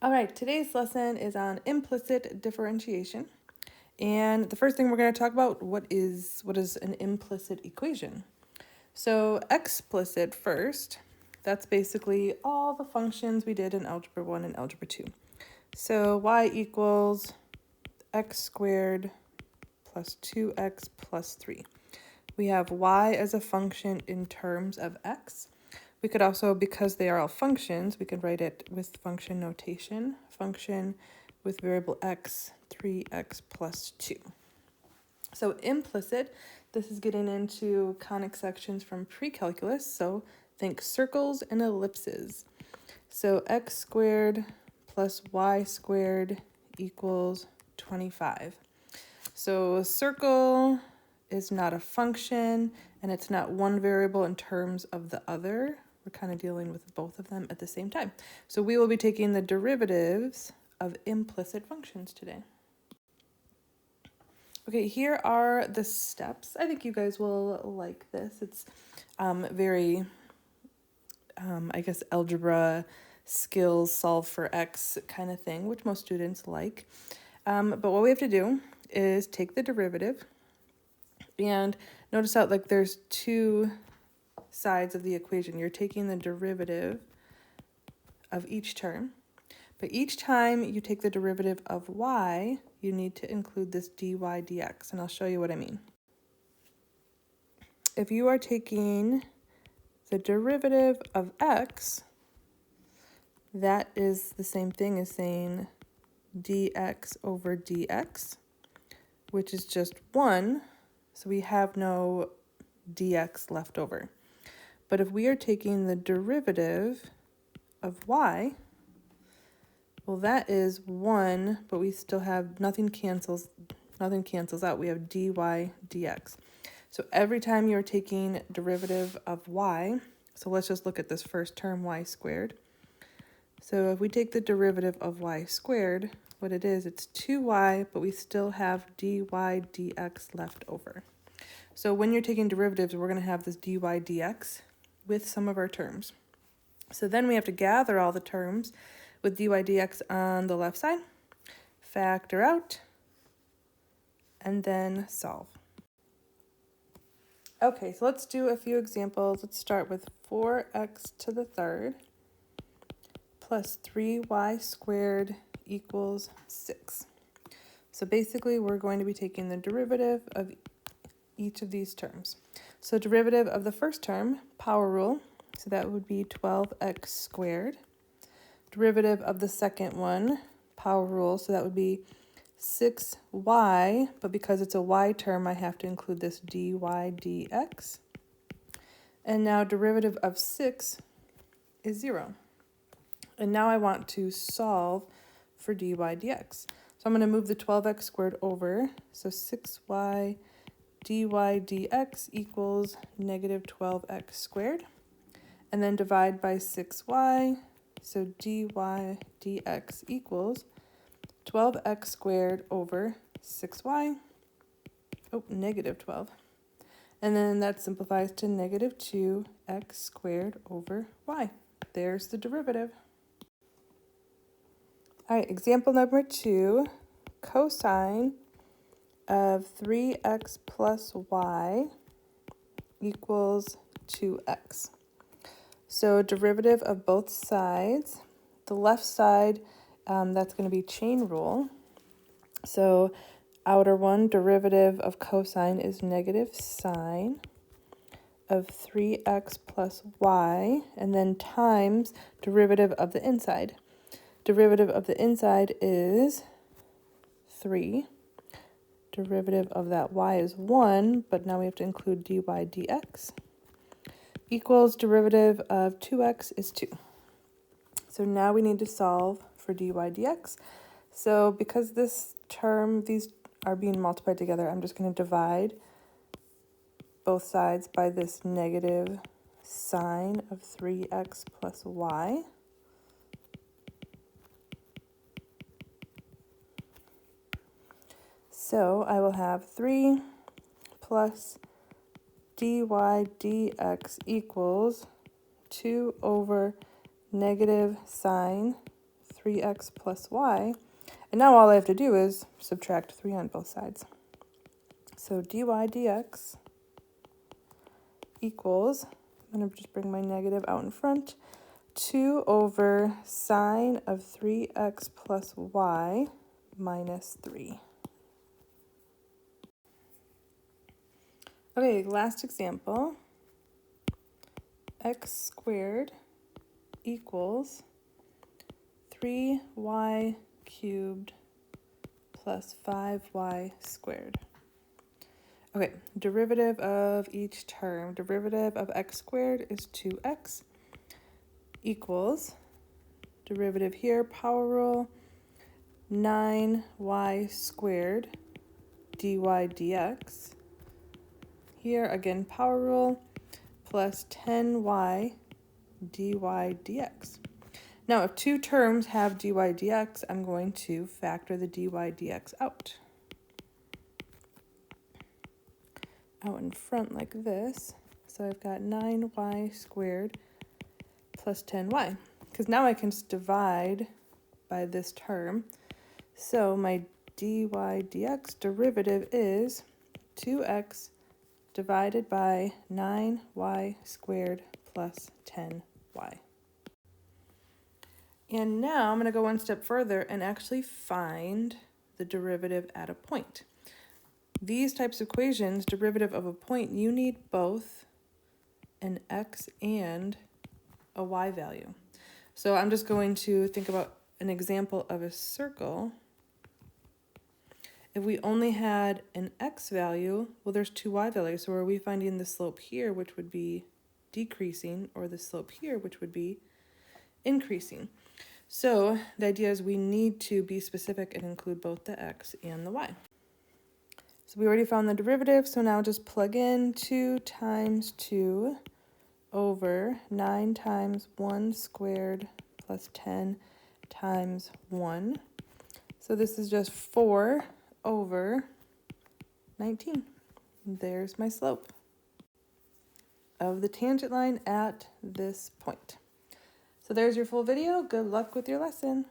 All right, today's lesson is on implicit differentiation. And the first thing we're going to talk about what is an implicit equation. So explicit first, that's basically all the functions we did in Algebra 1 and Algebra 2. So y equals x squared plus 2x plus 3. We have y as a function in terms of x. We could also, because they are all functions, we could write it with function notation. Function with variable x, 3x plus 2. So implicit, this is getting into conic sections from pre-calculus. So think circles and ellipses. So x squared plus y squared equals 25. So a circle is not a function, and it's not one variable in terms of the other. We're kind of dealing with both of them at the same time. So we will be taking the derivatives of implicit functions today. Okay, here are the steps. I think you guys will like this. It's very, I guess, algebra skills, solve for X kind of thing, which most students like. But what we have to do is take the derivative, and notice out like there's two sides of the equation. You're taking the derivative of each term, but each time you take the derivative of y, you need to include this dy dx, and I'll show you what I mean. If you are taking the derivative of x, that is the same thing as saying dx over dx, which is just 1, so we have no dx left over. But if we are taking the derivative of y, well, that is 1, but we still have nothing cancels out. We have dy dx. So every time you're taking derivative of y, so let's just look at this first term, y squared. So if we take the derivative of y squared, what it is, it's 2y, but we still have dy dx left over. So when you're taking derivatives, we're going to have this dy dx with some of our terms. So then we have to gather all the terms with dy dx on the left side, factor out, and then solve. Okay, so let's do a few examples. Let's start with 4x to the third plus 3y squared equals 6. So basically, we're going to be taking the derivative of each of these terms. So derivative of the first term, power rule, so that would be 12x squared. Derivative of the second one, power rule, so that would be 6y, but because it's a y term, I have to include this dy dx. And now derivative of 6 is 0. And now I want to solve for dy dx. So I'm going to move the 12x squared over, so 6y dy dx equals negative 12x squared. And then divide by 6y, so dy dx equals 12x squared over 6y, negative 12. And then that simplifies to negative 2x squared over y. There's the derivative. All right, example number 2, cosine of 3x plus y equals 2x. So derivative of both sides. The left side, that's going to be chain rule. So outer one, derivative of cosine is negative sine of 3x plus y, and then times derivative of the inside. Derivative of the inside is 3. Derivative of that y is 1, but now we have to include dy dx. Equals derivative of 2x is 2. So now we need to solve for dy dx. So because this term, these are being multiplied together, I'm just going to divide both sides by this negative sine of 3x plus y. So I will have 3 plus dy dx equals 2 over negative sine 3x plus y. And now all I have to do is subtract 3 on both sides. So dy dx equals, I'm going to just bring my negative out in front, 2 over sine of 3x plus y minus 3. Okay, last example. X squared equals 3y cubed plus 5y squared. Okay, derivative of each term. Derivative of x squared is 2x equals, derivative here, power rule, 9y squared dy dx. Here again, power rule, plus 10y dy dx. Now, if two terms have dy dx, I'm going to factor the dy dx out. Out in front like this. So I've got 9y squared plus 10y. Because now I can just divide by this term. So my dy dx derivative is 2x divided by 9y squared plus 10y. And now I'm going to go one step further and actually find the derivative at a point. These types of equations, derivative of a point, you need both an x and a y value. So I'm just going to think about an example of a circle. If we only had an x value, well, there's two y values. So are we finding the slope here, which would be decreasing, or the slope here, which would be increasing? So the idea is we need to be specific and include both the x and the y. So we already found the derivative, so now just plug in 2 times 2 over 9 times 1 squared plus 10 times 1. So this is just 4 over 19. There's my slope of the tangent line at this point. So there's your full video. Good luck with your lesson.